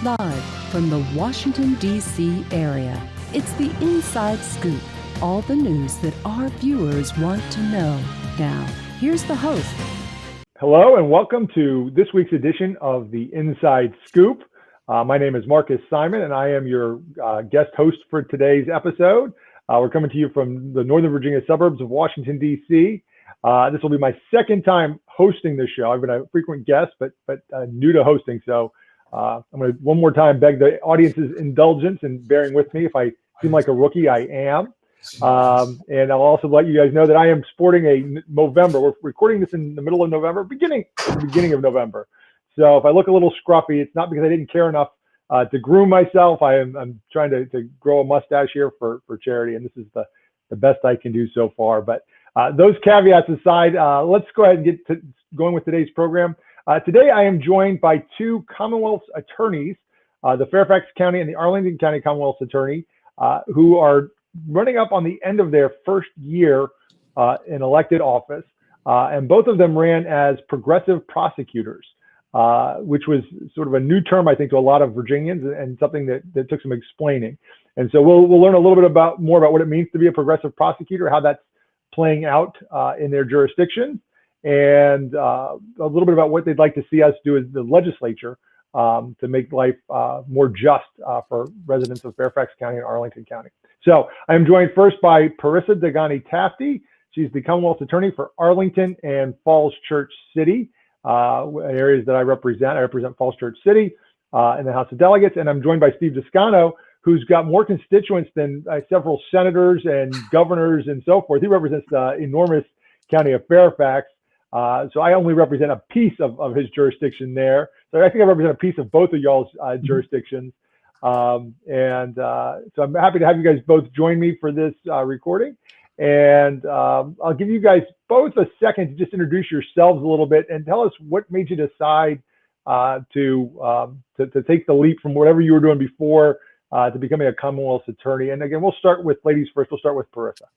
Live from the Washington, D.C. area, it's the Inside Scoop. All the news that our viewers want to know. Now, here's the host. Hello and welcome to this week's edition of the Inside Scoop. My name is Marcus Simon and I am your guest host for today's episode. We're coming to you from the Northern Virginia suburbs of Washington, D.C. This will be my second time hosting this show. I've been a frequent guest, but new to hosting. So I'm going to one more time beg the audience's indulgence and bearing with me. If I seem like a rookie, I am. And I'll also let you guys know that I am sporting a November. We're recording this in the middle of November, beginning of November. So if I look a little scruffy, it's not because I didn't care enough to groom myself. I'm trying to grow a mustache here for charity, and this is the best I can do so far. But those caveats aside, let's go ahead and get going with today's program. Today I am joined by two Commonwealth's attorneys, the Fairfax County and the Arlington County Commonwealth's attorney, who are running up on the end of their first year in elected office. And both of them ran as progressive prosecutors, which was sort of a new term, I think, to a lot of Virginians and something that took some explaining. And so we'll learn a little bit more about what it means to be a progressive prosecutor, how that's playing out in their jurisdiction, and a little bit about what they'd like to see us do as the legislature to make life more just for residents of Fairfax County and Arlington County. So I'm joined first by Parisa Dehghani-Tafti. She's the Commonwealth Attorney for Arlington and Falls Church City, areas that I represent. I represent Falls Church City in the House of Delegates, and I'm joined by Steve Descano, who's got more constituents than several senators and governors and so forth. He represents the enormous county of Fairfax. So I only represent a piece of his jurisdiction there. So I think I represent a piece of both of y'all's jurisdictions. So I'm happy to have you guys both join me for this recording. And I'll give you guys both a second to just introduce yourselves a little bit and tell us what made you decide to take the leap from whatever you were doing before to becoming a Commonwealth attorney. And again, we'll start with ladies first. We'll start with Parisa.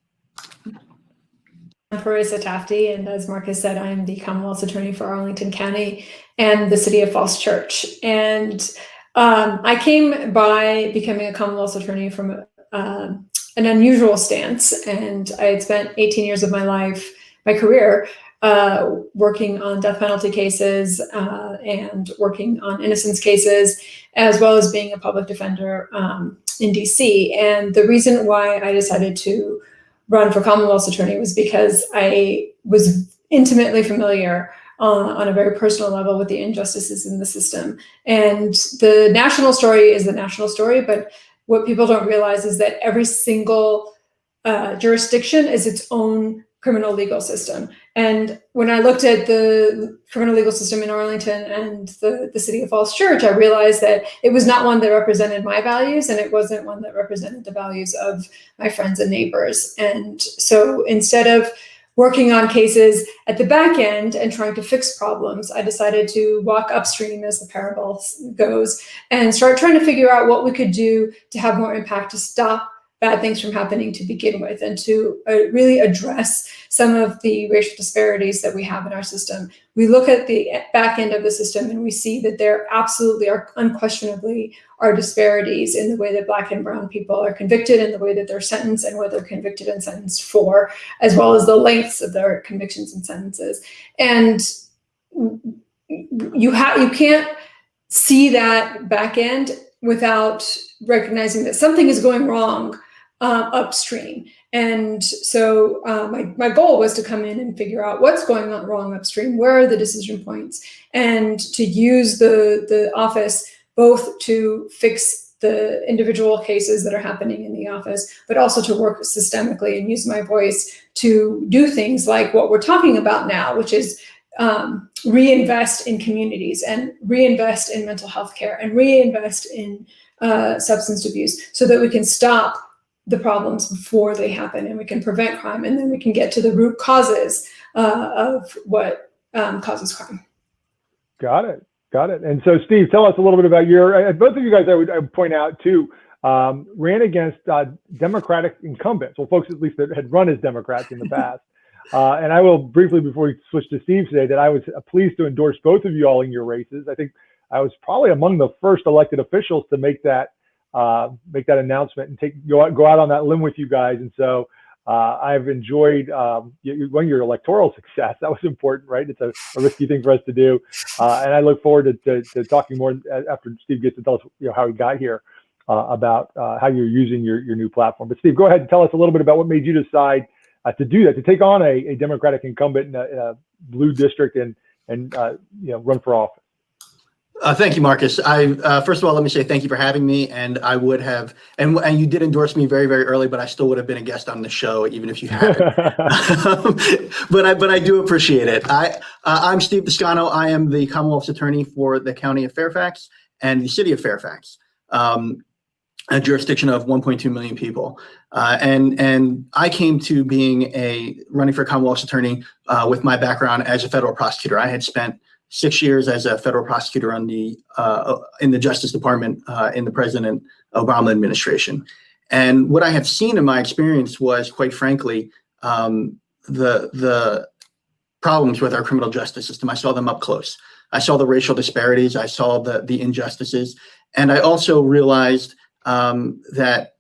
I'm Parisa Dehghani-Tafti, and as Marcus said, I'm the Commonwealth Attorney for Arlington County and the City of Falls Church. And I came by becoming a Commonwealth Attorney from an unusual stance, and I had spent 18 years of my career, working on death penalty cases and working on innocence cases, as well as being a public defender in DC. And the reason why I decided to run for Commonwealth's attorney was because I was intimately familiar on a very personal level with the injustices in the system. And the national story is the national story, but what people don't realize is that every single jurisdiction is its own criminal legal system. And when I looked at the criminal legal system in Arlington and the City of Falls Church, I realized that it was not one that represented my values, and it wasn't one that represented the values of my friends and neighbors. And so instead of working on cases at the back end and trying to fix problems, I decided to walk upstream, as the parable goes, and start trying to figure out what we could do to have more impact, to stop bad things from happening to begin with, and to really address some of the racial disparities that we have in our system. We look at the back end of the system and we see that there absolutely are, unquestionably, are disparities in the way that Black and brown people are convicted, and the way that they're sentenced, and what they're convicted and sentenced for, as well as the lengths of their convictions and sentences. And you can't see that back end without recognizing that something is going wrong upstream. And so my goal was to come in and figure out what's going on wrong upstream, where are the decision points, and to use the office both to fix the individual cases that are happening in the office, but also to work systemically and use my voice to do things like what we're talking about now, which is reinvest in communities and reinvest in mental health care and reinvest in substance abuse, so that we can stop the problems before they happen and we can prevent crime, and then we can get to the root causes of what causes crime. Got it. And so, Steve, tell us a little bit about both of you guys, I would point out too, ran against Democratic incumbents, well, folks at least that had run as Democrats in the past. And I will briefly, before we switch to Steve, say that I was pleased to endorse both of you all in your races. I think I was probably among the first elected officials to make that announcement and go out on that limb with you guys. And so I've enjoyed your electoral success. That was important, right? It's a risky thing for us to do, and I look forward to talking more after Steve gets to tell us how he got here about how you're using your new platform. But Steve, go ahead and tell us a little bit about what made you decide to do that, to take on a Democratic incumbent in a blue district and run for office. Thank you, Marcus. First of all, let me say thank you for having me. And I would have, and you did endorse me very, very early, but I still would have been a guest on the show, even if you hadn't. But I do appreciate it. I'm Steve Descano. I am the Commonwealth's attorney for the county of Fairfax and the city of Fairfax, a jurisdiction of 1.2 million people. And I came to running for Commonwealth's attorney with my background as a federal prosecutor. I had spent 6 years as a federal prosecutor in the Justice Department in the President Obama administration. And what I had seen in my experience was, quite frankly, the problems with our criminal justice system. I saw them up close. I saw the racial disparities. I saw the injustices. And I also realized that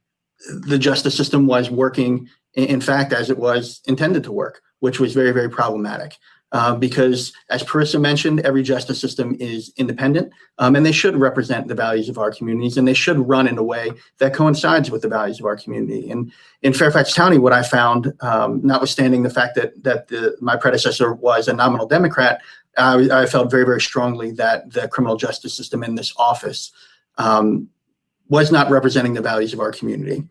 the justice system was working, in fact, as it was intended to work, which was very, very problematic. Because, as Parisa mentioned, every justice system is independent, and they should represent the values of our communities, and they should run in a way that coincides with the values of our community. And in Fairfax County, what I found, notwithstanding the fact that my predecessor was a nominal Democrat, I felt very, very strongly that the criminal justice system in this office was not representing the values of our community.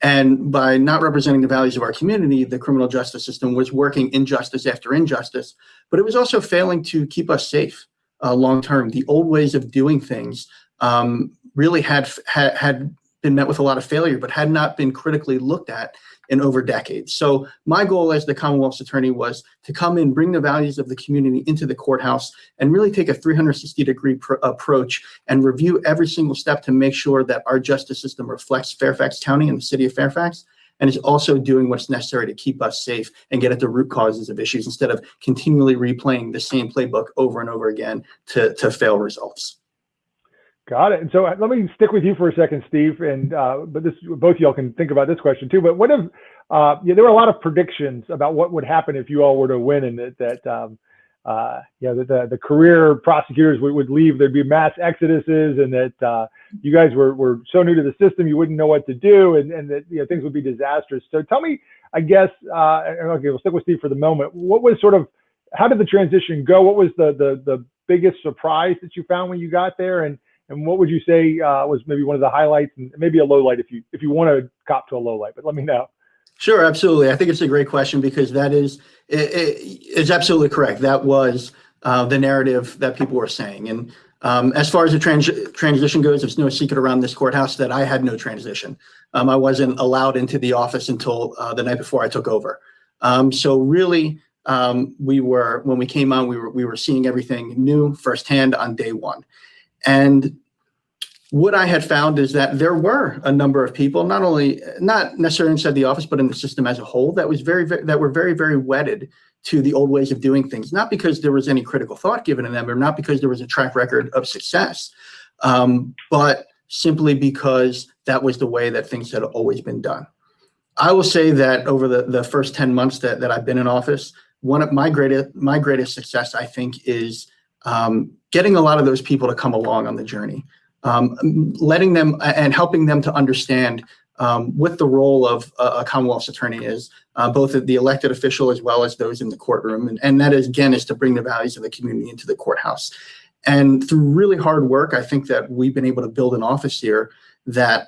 And by not representing the values of our community, the criminal justice system was working injustice after injustice, but it was also failing to keep us safe long term. The old ways of doing things really had been met with a lot of failure, but had not been critically looked at in over decades. So my goal as the Commonwealth's attorney was to come in, bring the values of the community into the courthouse, and really take a 360-degree approach and review every single step to make sure that our justice system reflects Fairfax County and the city of Fairfax, and is also doing what's necessary to keep us safe and get at the root causes of issues instead of continually replaying the same playbook over and over again to fail results. Got it. And so let me stick with you for a second, Steve. And but both of y'all can think about this question too. But what if there were a lot of predictions about what would happen if you all were to win, and that the career prosecutors would leave, there'd be mass exoduses, and that you guys were so new to the system you wouldn't know what to do, and that things would be disastrous. So tell me, I guess, okay, we'll stick with Steve for the moment. How did the transition go? What was the biggest surprise that you found when you got there, and what would you say was maybe one of the highlights, and maybe a low light if you want to cop to a low light, but let me know. Sure, absolutely. I think it's a great question because that is absolutely correct. That was the narrative that people were saying. And as far as the transition goes, it's no secret around this courthouse that I had no transition. I wasn't allowed into the office until the night before I took over. So really, when we came on, we were seeing everything new firsthand on day one. And what I had found is that there were a number of people, not necessarily inside the office, but in the system as a whole, that were very, very wedded to the old ways of doing things. Not because there was any critical thought given to them, or not because there was a track record of success, but simply because that was the way that things had always been done. I will say that over the first 10 months that I've been in office, one of my greatest success, I think, is getting a lot of those people to come along on the journey. Letting them and helping them to understand what the role of a Commonwealth's attorney is, both the elected official as well as those in the courtroom. And that is to bring the values of the community into the courthouse. And through really hard work, I think that we've been able to build an office here that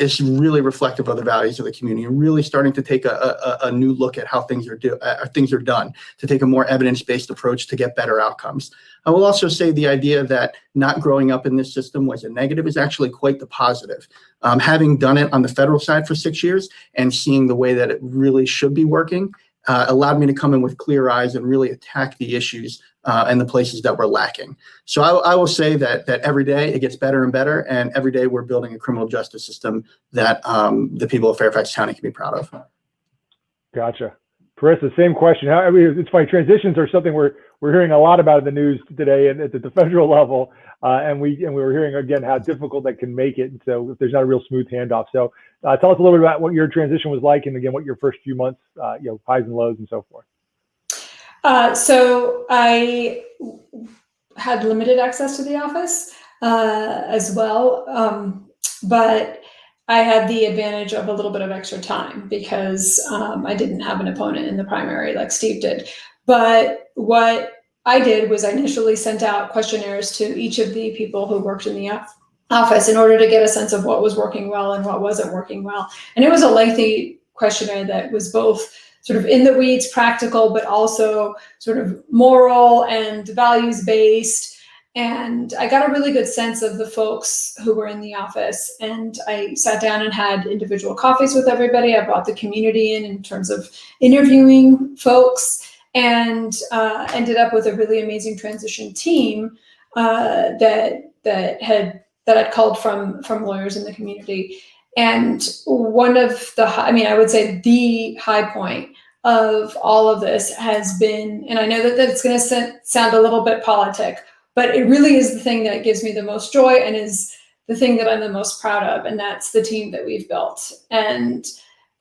is really reflective of the values of the community, and really starting to take a new look at how things are done, to take a more evidence-based approach to get better outcomes. I will also say the idea that not growing up in this system was a negative is actually quite the positive. Having done it on the federal side for 6 years and seeing the way that it really should be working allowed me to come in with clear eyes and really attack the issues and the places that were lacking. So I will say that every day it gets better and better, and every day we're building a criminal justice system that the people of Fairfax County can be proud of. Gotcha. Parisa, same question. I mean, it's funny. Transitions are something we're hearing a lot about in the news today, and at the federal level, and we were hearing again how difficult that can make it. And so if there's not a real smooth handoff. So tell us a little bit about what your transition was like, and again, what your first few months, highs and lows, and so forth. So I had limited access to the office as well, but I had the advantage of a little bit of extra time because I didn't have an opponent in the primary like Steve did. But what I did was I initially sent out questionnaires to each of the people who worked in the office in order to get a sense of what was working well and what wasn't working well. And it was a lengthy questionnaire that was both sort of in the weeds, practical, but also sort of moral and values-based. And I got a really good sense of the folks who were in the office. And I sat down and had individual coffees with everybody. I brought the community in terms of interviewing folks, and ended up with a really amazing transition team that I'd called from lawyers in the community. And one of the, I would say the high point of all of this has been, and I know that it's going to sound a little bit politic, but it really is the thing that gives me the most joy and is the thing that I'm the most proud of, and that's the team that we've built. And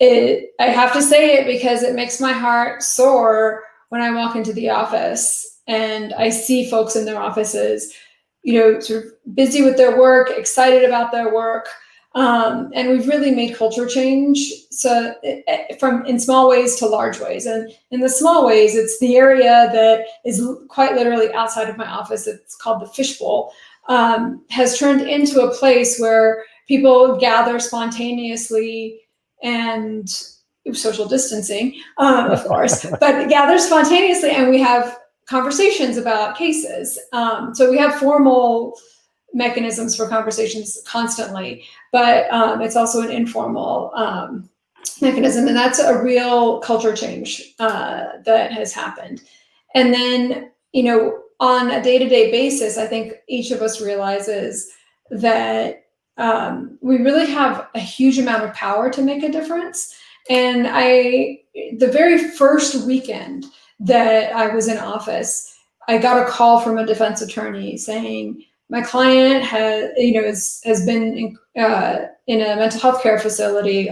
I have to say it because it makes my heart soar when I walk into the office and I see folks in their offices, sort of busy with their work, excited about their work. And we've really made culture change. So from in small ways to large ways. And in the small ways, it's the area that is quite literally outside of my office. It's called the Fishbowl, has turned into a place where people gather spontaneously and social distancing, of course, but gather spontaneously, and we have conversations about cases. So we have formal mechanisms for conversations constantly, but it's also an informal mechanism, and that's a real culture change that has happened. And then, on a day-to-day basis, I think each of us realizes that we really have a huge amount of power to make a difference. And the very first weekend that I was in office, I got a call from a defense attorney saying, my client has been in a mental health care facility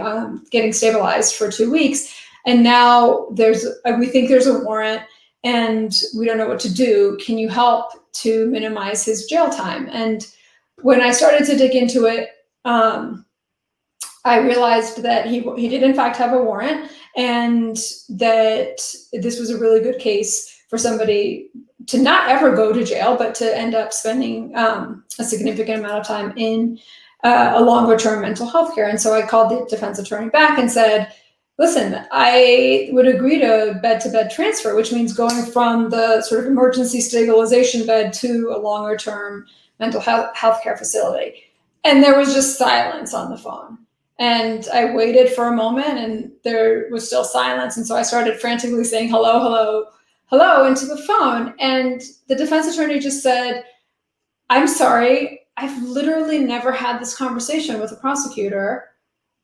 getting stabilized for 2 weeks. And now we think there's a warrant and we don't know what to do. Can you help to minimize his jail time? And when I started to dig into it, I realized that he did in fact have a warrant, and that this was a really good case for somebody to not ever go to jail, but to end up spending a significant amount of time in a longer term mental health care. And so I called the defense attorney back and said, listen, I would agree to bed transfer, which means going from the sort of emergency stabilization bed to a longer term mental health care facility. And there was just silence on the phone. And I waited for a moment and there was still silence. And so I started frantically saying, hello, hello, hello, into the phone. And the defense attorney just said, I'm sorry, I've literally never had this conversation with a prosecutor,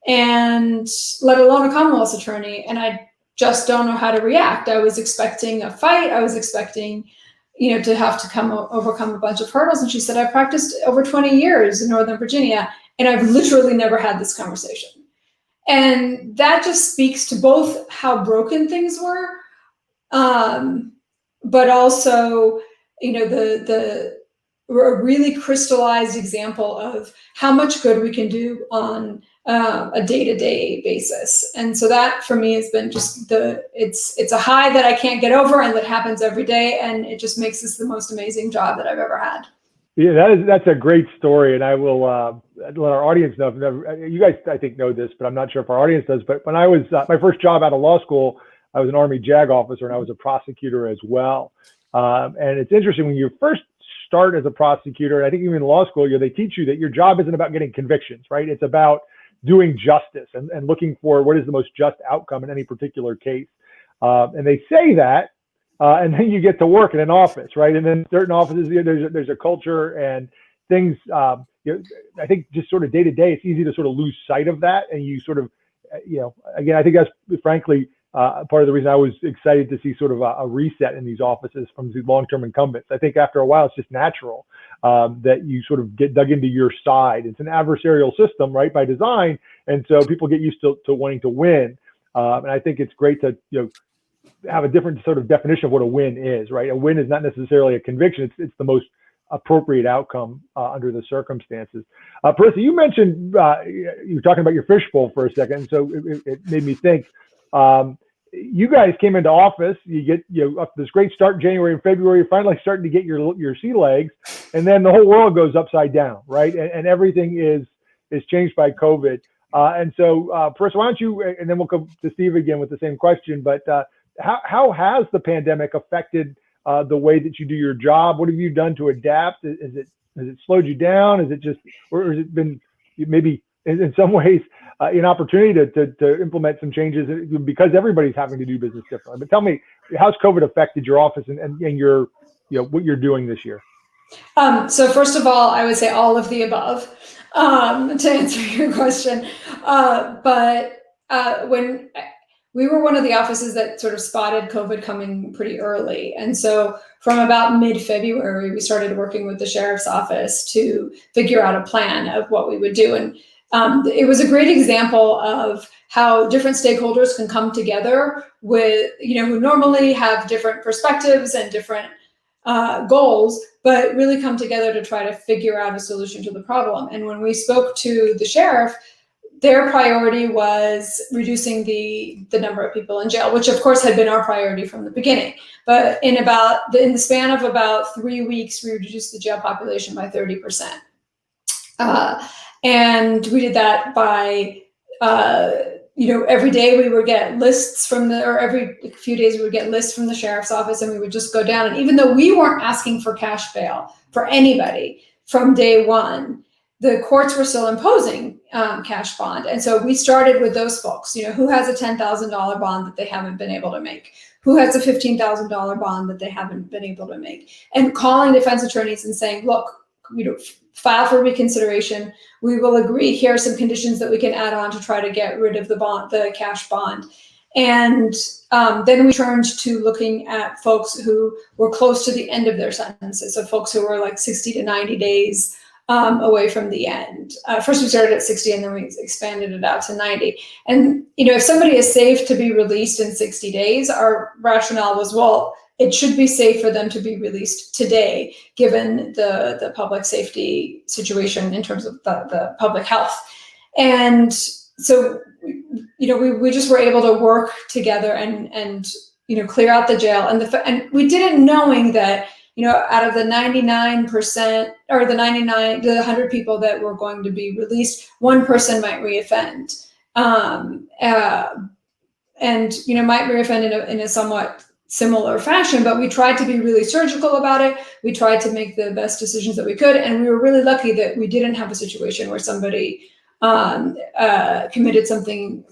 and let alone a Commonwealth attorney. And I just don't know how to react. I was expecting a fight. I was expecting, to have to overcome a bunch of hurdles. And she said, I practiced over 20 years in Northern Virginia, and I've literally never had this conversation. And that just speaks to both how broken things were, but also, the a really crystallized example of how much good we can do on a day-to-day basis. And so that for me has been just it's a high that I can't get over, and that happens every day. And it just makes this the most amazing job that I've ever had. Yeah, that's a great story, and I will let our audience know. You guys, I think, know this, but I'm not sure if our audience does. But when I was my first job out of law school, I was an Army JAG officer, and I was a prosecutor as well. And it's interesting when you first start as a prosecutor, and I think even in law school, they teach you that your job isn't about getting convictions, right? It's about doing justice and looking for what is the most just outcome in any particular case. And they say that. And then you get to work in an office, right? And then certain offices, there's a culture and things. I think just sort of day to day, it's easy to sort of lose sight of that, and you sort of, again, I think that's frankly part of the reason I was excited to see sort of a reset in these offices from the long-term incumbents. I think after a while, it's just natural that you sort of get dug into your side. It's an adversarial system, right, by design, and so people get used to wanting to win. And I think it's great to have a different sort of definition of what a win is, right? A win is not necessarily a conviction; it's the most appropriate outcome under the circumstances. Parisa, you mentioned you were talking about your fishbowl for a second, so it made me think. You guys came into office. You get up to this great start in January and February. You're finally starting to get your sea legs, and then the whole world goes upside down, right? And everything is changed by COVID. And so, Parisa, why don't you? And then we'll come to Steve again with the same question. But how has the pandemic affected the way that you do your job? What have you done to adapt? Has it slowed you down? Is it just, or has it been maybe in some ways an opportunity to implement some changes because everybody's having to do business differently? But tell me, how's COVID affected your office and your what you're doing this year? So first of all, I would say all of the above to answer your question. But when we were one of the offices that sort of spotted COVID coming pretty early. And so from about mid-February, we started working with the sheriff's office to figure out a plan of what we would do. And it was a great example of how different stakeholders can come together with, who normally have different perspectives and different goals, but really come together to try to figure out a solution to the problem. And when we spoke to the sheriff, their priority was reducing the number of people in jail, which of course had been our priority from the beginning. But in the span of about 3 weeks, we reduced the jail population by 30%. And we did that by, every day we would get lists or every few days we would get lists from the sheriff's office, and we would just go down. And even though we weren't asking for cash bail for anybody from day one, the courts were still imposing cash bond. And so we started with those folks, who has a $10,000 bond that they haven't been able to make, who has a $15,000 bond that they haven't been able to make, and calling defense attorneys and saying, look, file for reconsideration. We will agree. Here are some conditions that we can add on to try to get rid of the cash bond. And then we turned to looking at folks who were close to the end of their sentences. So folks who were like 60 to 90 days away from the end. First we started at 60 and then we expanded it out to 90. And, if somebody is safe to be released in 60 days, our rationale was, well, it should be safe for them to be released today, given the public safety situation in terms of the public health. And so, we just were able to work together and clear out the jail. And we did it knowing that, out of the 99% or the 100 people that were going to be released, one person might reoffend. Might reoffend in a somewhat similar fashion, but we tried to be really surgical about it. We tried to make the best decisions that we could. And we were really lucky that we didn't have a situation where somebody committed something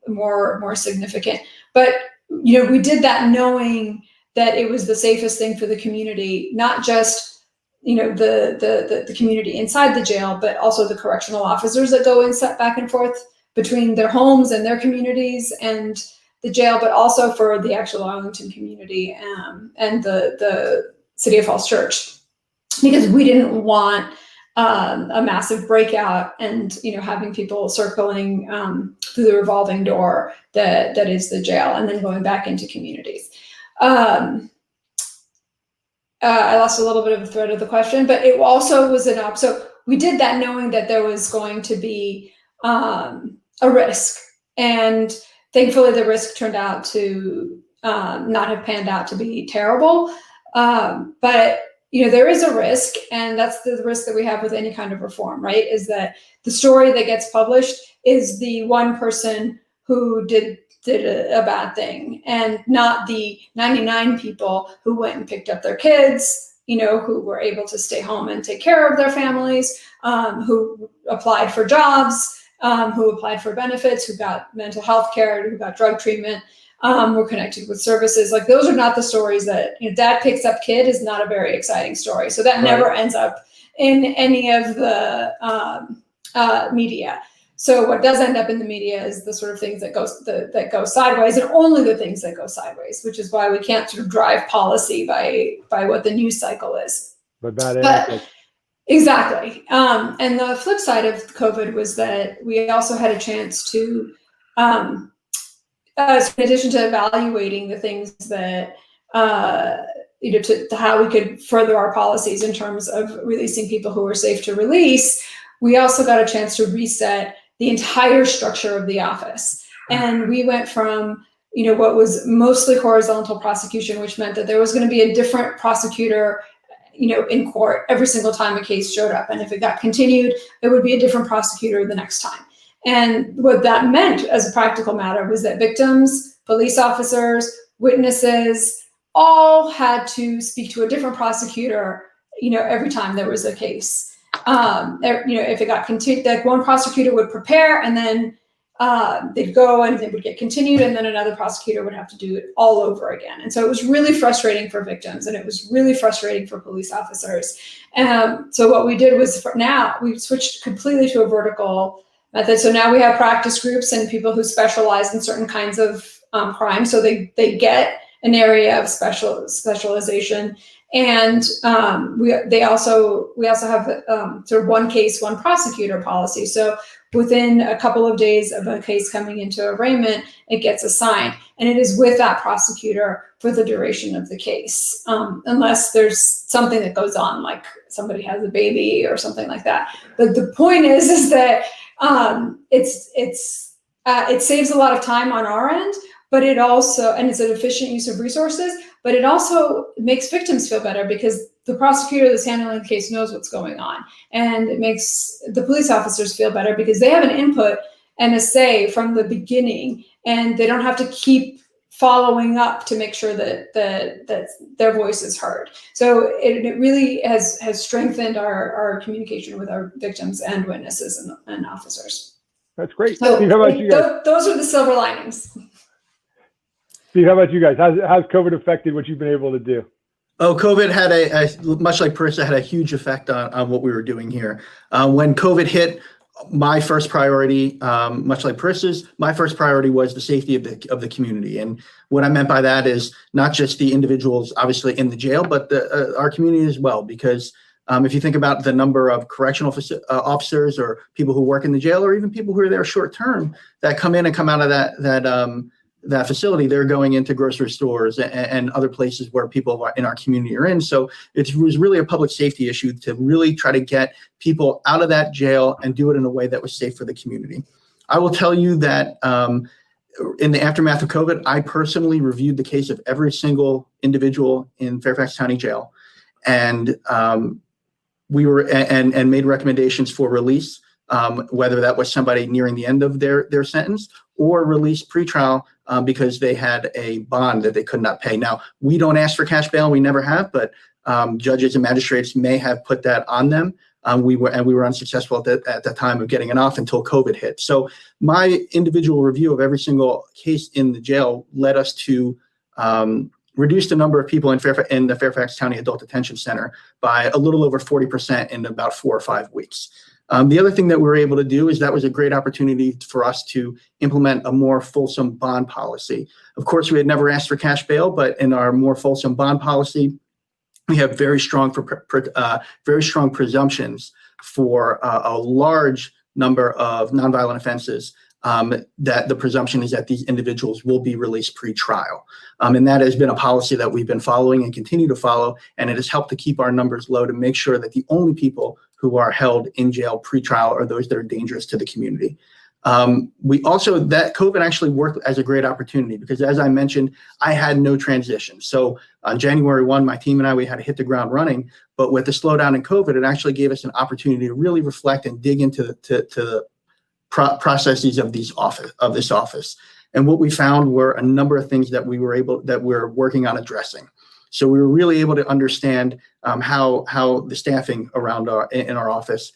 more significant. But, we did that knowing that it was the safest thing for the community, not just, the community inside the jail, but also the correctional officers that go in back and forth between their homes and their communities and the jail, but also for the actual Arlington community and the City of Falls Church, because we didn't want a massive breakout and having people circling through the revolving door that is the jail and then going back into communities. I lost a little bit of the thread of the question, but it also was so we did that knowing that there was going to be a risk, and thankfully the risk turned out to not have panned out to be terrible. But there is a risk, and that's the risk that we have with any kind of reform, right? Is that the story that gets published is the one person who did a bad thing, and not the 99 people who went and picked up their kids, who were able to stay home and take care of their families, who applied for jobs, who applied for benefits, who got mental health care, who got drug treatment, were connected with services. Like, those are not the stories that, dad picks up kid is not a very exciting story. So that never ends up in any of the media. So what does end up in the media is the sort of things that go sideways, and only the things that go sideways, which is why we can't sort of drive policy by what the news cycle is. But bad. Exactly. And the flip side of COVID was that we also had a chance to, in addition to evaluating the things that, to how we could further our policies in terms of releasing people who were safe to release, we also got a chance to reset the entire structure of the office. And we went from, what was mostly horizontal prosecution, which meant that there was going to be a different prosecutor in court every single time a case showed up. And if it got continued, it would be a different prosecutor the next time. And what that meant as a practical matter was that victims, police officers, witnesses, all had to speak to a different prosecutor, every time there was a case. If it got continued, like one prosecutor would prepare, and then they'd go and it would get continued, and then another prosecutor would have to do it all over again. And so it was really frustrating for victims, and it was really frustrating for police officers. So what we did was, now we switched completely to a vertical method. So now we have practice groups and people who specialize in certain kinds of crime. So they get an area of specialization. And we also have sort of one case, one prosecutor policy. So within a couple of days of a case coming into arraignment, it gets assigned, and it is with that prosecutor for the duration of the case, unless there's something that goes on, like somebody has a baby or something like that. But the point is that it saves a lot of time on our end, but it also, and it's an efficient use of resources, but it also makes victims feel better because the prosecutor that's handling the case knows what's going on. And it makes the police officers feel better because they have an input and a say from the beginning, and they don't have to keep following up to make sure that their voice is heard. So it really has strengthened our communication with our victims and witnesses and officers. That's great. So Steve, how about you guys? Those are the silver linings. Steve, how about you guys? How's COVID affected what you've been able to do? Oh, COVID had much like Parisa, had a huge effect on what we were doing here. When COVID hit, my first priority, much like Parisa's, my first priority was the safety of the community. And what I meant by that is not just the individuals obviously in the jail, but our community as well. Because if you think about the number of correctional officers or people who work in the jail, or even people who are there short term that come in and come out of that facility, they're going into grocery stores and other places where people in our community are in. So it was really a public safety issue to really try to get people out of that jail and do it in a way that was safe for the community. I will tell you that in the aftermath of COVID, I personally reviewed the case of every single individual in Fairfax County Jail, and we were and made recommendations for release, whether that was somebody nearing the end of their sentence or release pretrial because they had a bond that they could not pay. Now, we don't ask for cash bail, we never have, but judges and magistrates may have put that on them. We were unsuccessful at the time of getting it off until COVID hit. So my individual review of every single case in the jail led us to reduce the number of people in the Fairfax County Adult Detention Center by a little over 40% in about 4 or 5 weeks. The other thing that we were able to do is that was a great opportunity for us to implement a more fulsome bond policy. Of course, we had never asked for cash bail, but in our more fulsome bond policy, we have very strong presumptions for a large number of nonviolent offenses. That the presumption is that these individuals will be released pre-trial. And that has been a policy that we've been following and continue to follow, and it has helped to keep our numbers low to make sure that the only people who are held in jail pre-trial are those that are dangerous to the community. That COVID actually worked as a great opportunity because, as I mentioned, I had no transition. So on January 1, my team and I, we had to hit the ground running, but with the slowdown in COVID, it actually gave us an opportunity to really reflect and dig into the processes of this office. And what we found were a number of things that we're working on addressing. So we were really able to understand how the staffing around in our office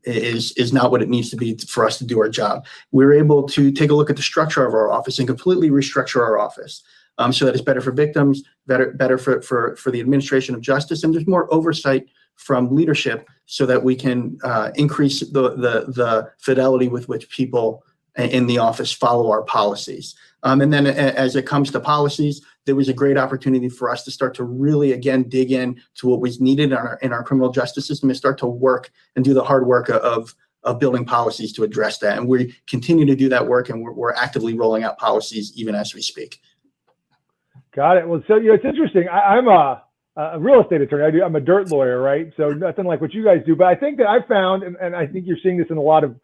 is not what it needs to be for us to do our job. We were able to take a look at the structure of our office and completely restructure our office so that it's better for victims, better for the administration of justice, and there's more oversight from leadership so that we can increase the fidelity with which people in the office follow our policies. And then as it comes to policies, there was a great opportunity for us to start to really, again, dig in to what was needed in our criminal justice system and start to work and do the hard work of building policies to address that. And we continue to do that work, and we're actively rolling out policies even as we speak. Got it. Well, so it's interesting. I'm a real estate attorney. I'm a dirt lawyer, right? So nothing like what you guys do. But I think that I found, and I think you're seeing this in a lot of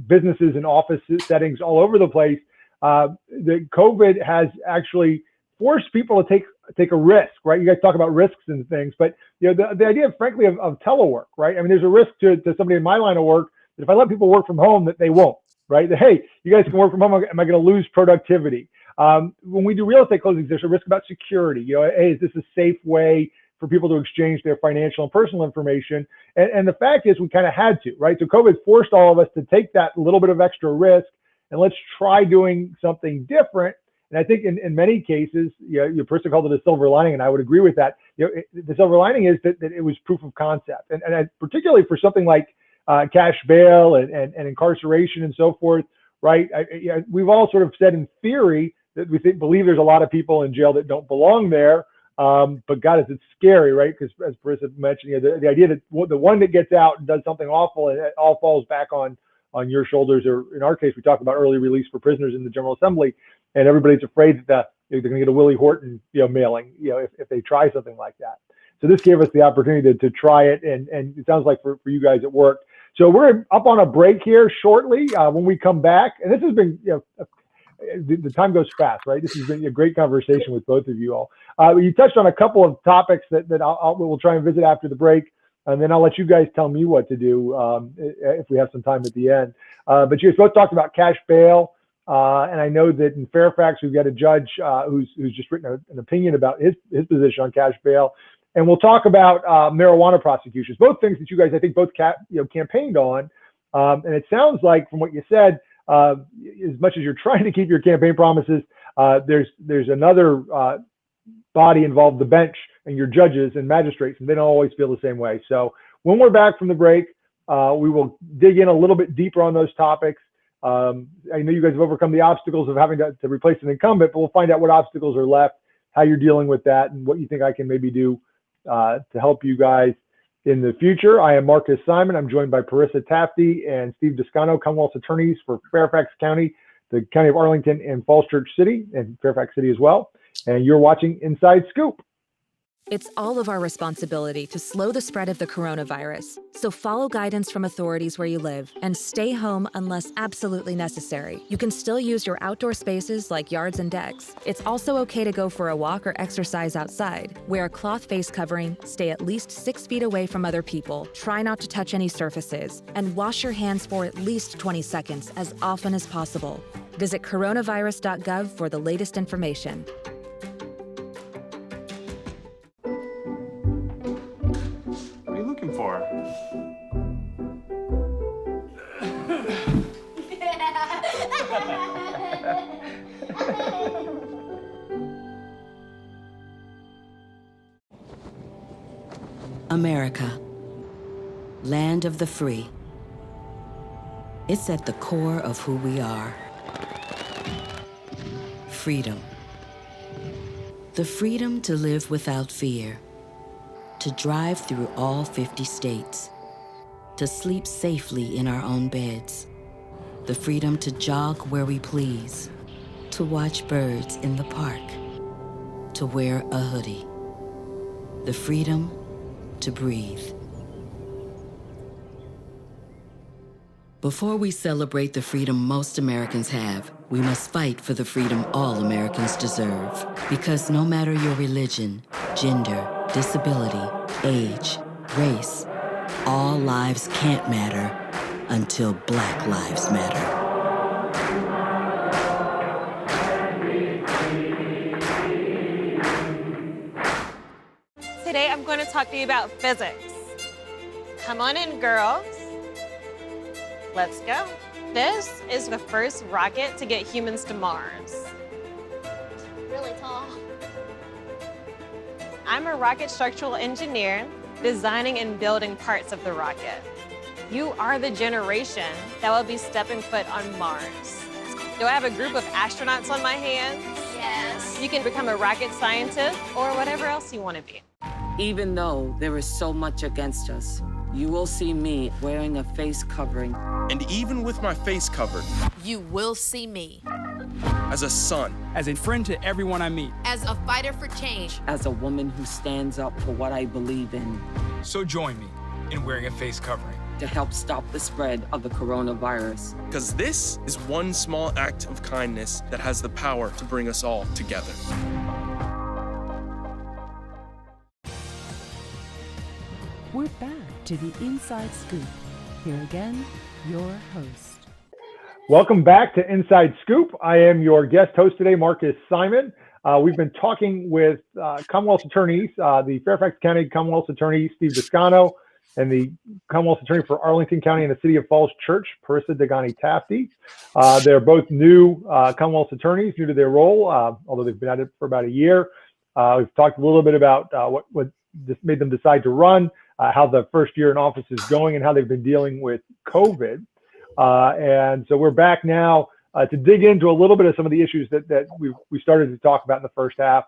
businesses and office settings all over the place, that COVID has actually forced people to take a risk, right? You guys talk about risks and things, but the idea, frankly, of telework, right? I mean, there's a risk to somebody in my line of work that if I let people work from home, that they won't, right? That, hey, you guys can work from home. Am I going to lose productivity? When we do real estate closings, there's a risk about security. Hey, is this a safe way for people to exchange their financial and personal information? And the fact is, we kind of had to, right? So COVID forced all of us to take that little bit of extra risk, and let's try doing something different. And I think in many cases, your person called it a silver lining, and I would agree with that. The silver lining is that it was proof of concept, and particularly for something like cash bail and incarceration and so forth, right? We've all sort of said in theory that we believe there's a lot of people in jail that don't belong there, but God, it's scary, right? Because as Parisa mentioned, the idea that the one that gets out and does something awful, and it all falls back on your shoulders, or in our case, we talk about early release for prisoners in the General Assembly, and everybody's afraid that they're going to get a Willie Horton, mailing, if they try something like that. So this gave us the opportunity to try it, and it sounds like for you guys it worked. So we're up on a break here shortly. When we come back, and this has been, the time goes fast, right? This has been a great conversation with both of you all. You touched on a couple of topics that we'll try and visit after the break. And then I'll let you guys tell me what to do if we have some time at the end. But you guys both talked about cash bail. And I know that in Fairfax, we've got a judge who's just written an opinion about his position on cash bail. And we'll talk about marijuana prosecutions, both things that you guys, I think, both campaigned on. And it sounds like from what you said, as much as you're trying to keep your campaign promises, there's another body involved, the bench, and your judges and magistrates, and they don't always feel the same way. So when we're back from the break, we will dig in a little bit deeper on those topics. I know you guys have overcome the obstacles of having to replace an incumbent, but we'll find out what obstacles are left, how you're dealing with that, and what you think I can maybe do to help you guys in the future. I am Marcus Simon. I'm joined by Parisa Dehghani-Tafti and Steve Descano, Commonwealth attorneys for Fairfax County, the County of Arlington, and Falls Church City, and Fairfax City as well. And you're watching Inside Scoop. It's all of our responsibility to slow the spread of the coronavirus. So follow guidance from authorities where you live and stay home unless absolutely necessary. You can still use your outdoor spaces like yards and decks. It's also okay to go for a walk or exercise outside. Wear a cloth face covering, stay at least 6 feet away from other people, try not to touch any surfaces, and wash your hands for at least 20 seconds as often as possible. Visit coronavirus.gov for the latest information. For? America, land of the free. It's at the core of who we are. Freedom. The freedom to live without fear. To drive through all 50 states, to sleep safely in our own beds, the freedom to jog where we please, to watch birds in the park, to wear a hoodie, the freedom to breathe. Before we celebrate the freedom most Americans have, we must fight for the freedom all Americans deserve. Because no matter your religion, gender, disability, age, race, all lives can't matter until Black lives matter. Today I'm going to talk to you about physics. Come on in, girls. Let's go. This is the first rocket to get humans to Mars. Really tall. I'm a rocket structural engineer, designing and building parts of the rocket. You are the generation that will be stepping foot on Mars. Do I have a group of astronauts on my hands? Yes. You can become a rocket scientist or whatever else you want to be. Even though there is so much against us, you will see me wearing a face covering. And even with my face covered, you will see me as a son, as a friend to everyone I meet, as a fighter for change, as a woman who stands up for what I believe in. So join me in wearing a face covering to help stop the spread of the coronavirus. Because this is one small act of kindness that has the power to bring us all together. We're back to the Inside Scoop. Here again, your host. Welcome back to Inside Scoop. I am your guest host today, Marcus Simon. We've been talking with Commonwealth attorneys, the Fairfax County Commonwealth attorney, Steve Descano, and the Commonwealth attorney for Arlington County and the City of Falls Church, Parisa Dehghani-Tafti. They're both new Commonwealth attorneys, new to their role, although they've been at it for about a year. We've talked a little bit about what made them decide to run, how the first year in office is going, and how they've been dealing with COVID. And so we're back now to dig into a little bit of some of the issues that we started to talk about in the first half.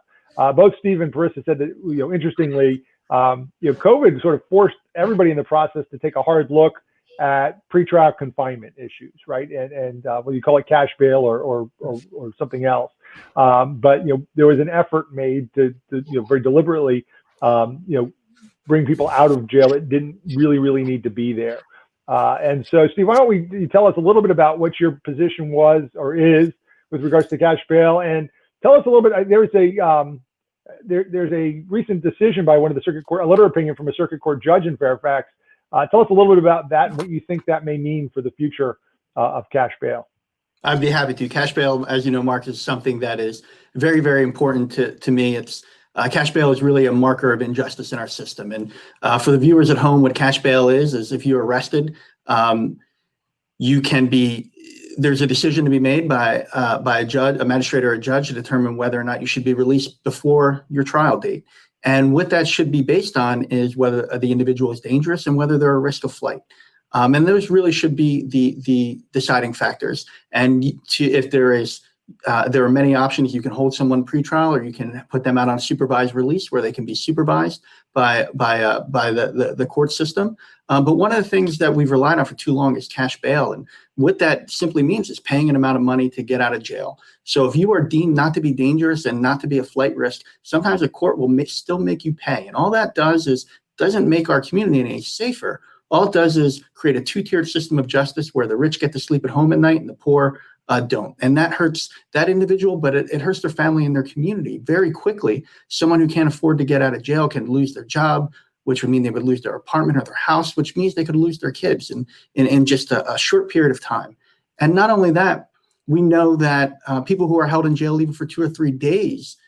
Both Steve and Parisa said that, interestingly, COVID sort of forced everybody in the process to take a hard look at pretrial confinement issues, right? And whether you call it cash bail or something else. But there was an effort made to very deliberately, bring people out of jail that didn't really need to be there. And so, Steve, why don't you tell us a little bit about what your position was or is with regards to cash bail, and tell us a little bit. There's a recent decision by one of the circuit court, a letter of opinion from a circuit court judge in Fairfax. Tell us a little bit about that and what you think that may mean for the future of cash bail. I'd be happy to. Cash bail, as you know, Mark, is something that is very, very important to me. It's cash bail is really a marker of injustice in our system. And for the viewers at home, what cash bail is if you're arrested, there's a decision to be made by a judge, a magistrate or a judge to determine whether or not you should be released before your trial date. And what that should be based on is whether the individual is dangerous and whether they're a risk of flight. And those really should be the deciding factors. And if there are many options. You can hold someone pretrial, or you can put them out on supervised release where they can be supervised by the court system. But one of the things that we've relied on for too long is cash bail. And what that simply means is paying an amount of money to get out of jail. So if you are deemed not to be dangerous and not to be a flight risk, sometimes a court will still make you pay. And all that doesn't make our community any safer. All it does is create a two-tiered system of justice where the rich get to sleep at home at night and the poor don't. And that hurts that individual, but it hurts their family and their community very quickly. Someone who can't afford to get out of jail can lose their job, which would mean they would lose their apartment or their house, which means they could lose their kids in just a short period of time. And not only that, we know that people who are held in jail even for 2 or 3 days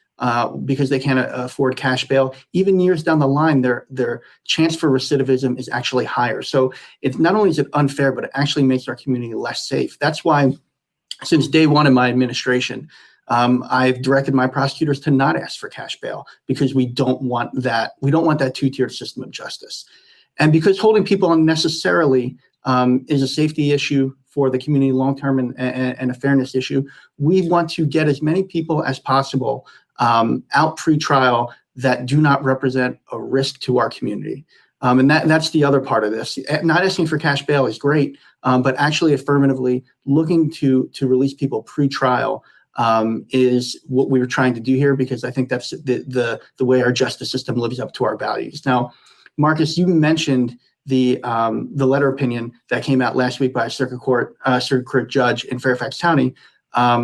because they can't afford cash bail, even years down the line, their chance for recidivism is actually higher. So it's not only is it unfair, but it actually makes our community less safe. That's why since day one in my administration, I've directed my prosecutors to not ask for cash bail because we don't want that. We don't want that two-tiered system of justice. And because holding people unnecessarily is a safety issue for the community long-term and a fairness issue, we want to get as many people as possible out pre-trial that do not represent a risk to our community. And that's the other part of this. Not asking for cash bail is great, but actually affirmatively looking to release people pre-trial is what we were trying to do here, because I think that's the way our justice system lives up to our values. Now, Marcus, you mentioned the letter opinion that came out last week by a circuit court judge in Fairfax County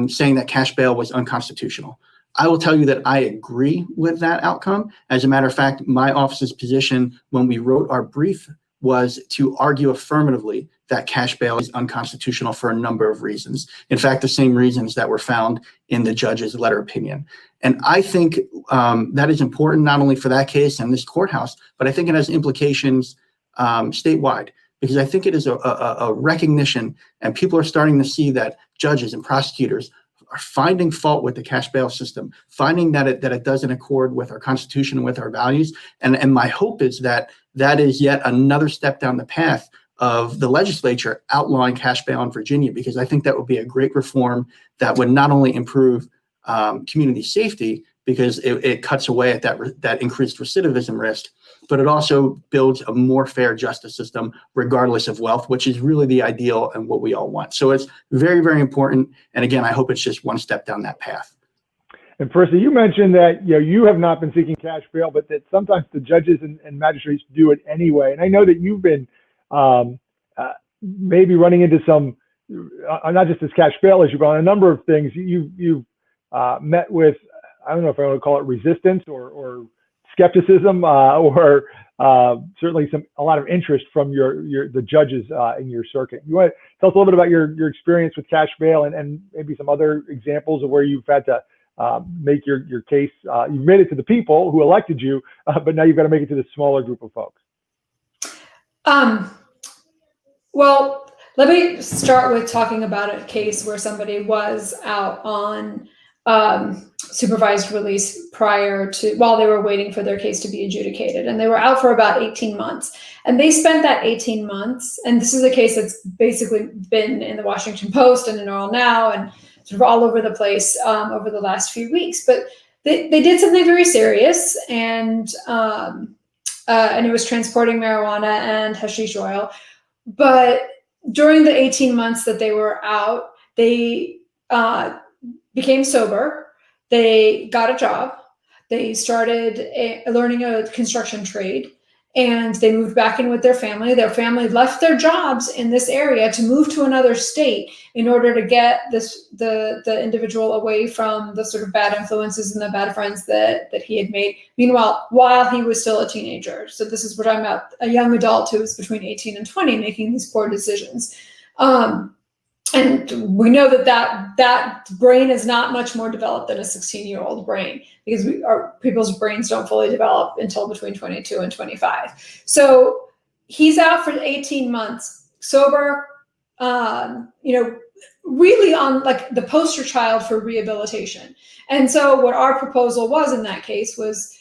saying that cash bail was unconstitutional. I will tell you that I agree with that outcome. As a matter of fact, my office's position when we wrote our brief was to argue affirmatively that cash bail is unconstitutional for a number of reasons. In fact, the same reasons that were found in the judge's letter opinion. And I think that is important not only for that case and this courthouse, but I think it has implications statewide, because I think it is a recognition, and people are starting to see that judges and prosecutors are finding fault with the cash bail system, finding that it doesn't accord with our Constitution and with our values. And my hope is that is yet another step down the path of the legislature outlawing cash bail in Virginia, because I think that would be a great reform that would not only improve community safety, because it cuts away at that increased recidivism risk, but it also builds a more fair justice system regardless of wealth, which is really the ideal and what we all want. So it's very, very important. And again, I hope it's just one step down that path. And Parisa, you mentioned that you have not been seeking cash bail, but that sometimes the judges and magistrates do it anyway. And I know that you've been maybe running into some, not just this cash bail issue, but on a number of things. You've met with, I don't know if I want to call it resistance or skepticism, or certainly a lot of interest from the judges in your circuit. You want to tell us a little bit about your experience with cash bail and maybe some other examples of where you've had to make your case. You've made it to the people who elected you, but now you've got to make it to this smaller group of folks. Well, let me start with talking about a case where somebody was out on supervised release while they were waiting for their case to be adjudicated. And they were out for about 18 months. And they spent that 18 months, and this is a case that's basically been in the Washington Post and in Oral Now and sort of all over the place over the last few weeks. But they did something very serious, and it was transporting marijuana and hashish oil. But during the 18 months that they were out, they became sober. They got a job. They started learning a construction trade, and they moved back in with their family. Their family left their jobs in this area to move to another state in order to get the individual away from the sort of bad influences and the bad friends that he had made. Meanwhile, while he was still a teenager. So this is what I'm about, a young adult who was between 18 and 20 making these poor decisions. And we know that brain is not much more developed than a 16-year-old brain, because people's brains don't fully develop until between 22 and 25. So he's out for 18 months, sober, really on like the poster child for rehabilitation. And so what our proposal was in that case was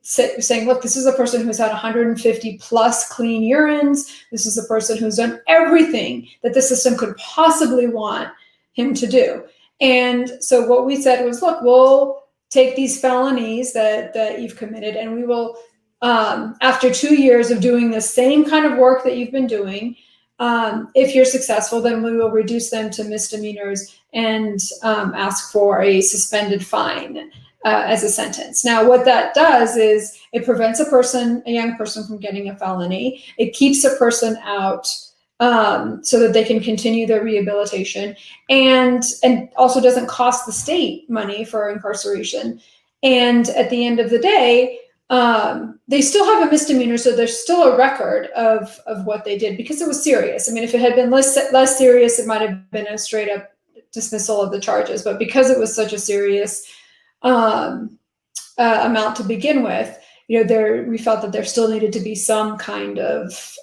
saying, look, this is a person who's had 150 plus clean urines. This is a person who's done everything that the system could possibly want him to do. And so what we said was, look, we'll take these felonies that you've committed, and we will, after 2 years of doing the same kind of work that you've been doing, if you're successful, then we will reduce them to misdemeanors and ask for a suspended fine as a sentence. Now, what that does is it prevents a young person from getting a felony. It keeps a person out so that they can continue their rehabilitation, and also doesn't cost the state money for incarceration. And at the end of the day, they still have a misdemeanor, so there's still a record of what they did, because it was serious. I mean, if it had been less serious, it might have been a straight up dismissal of the charges. But because it was such a serious amount to begin with, we felt that there still needed to be some kind of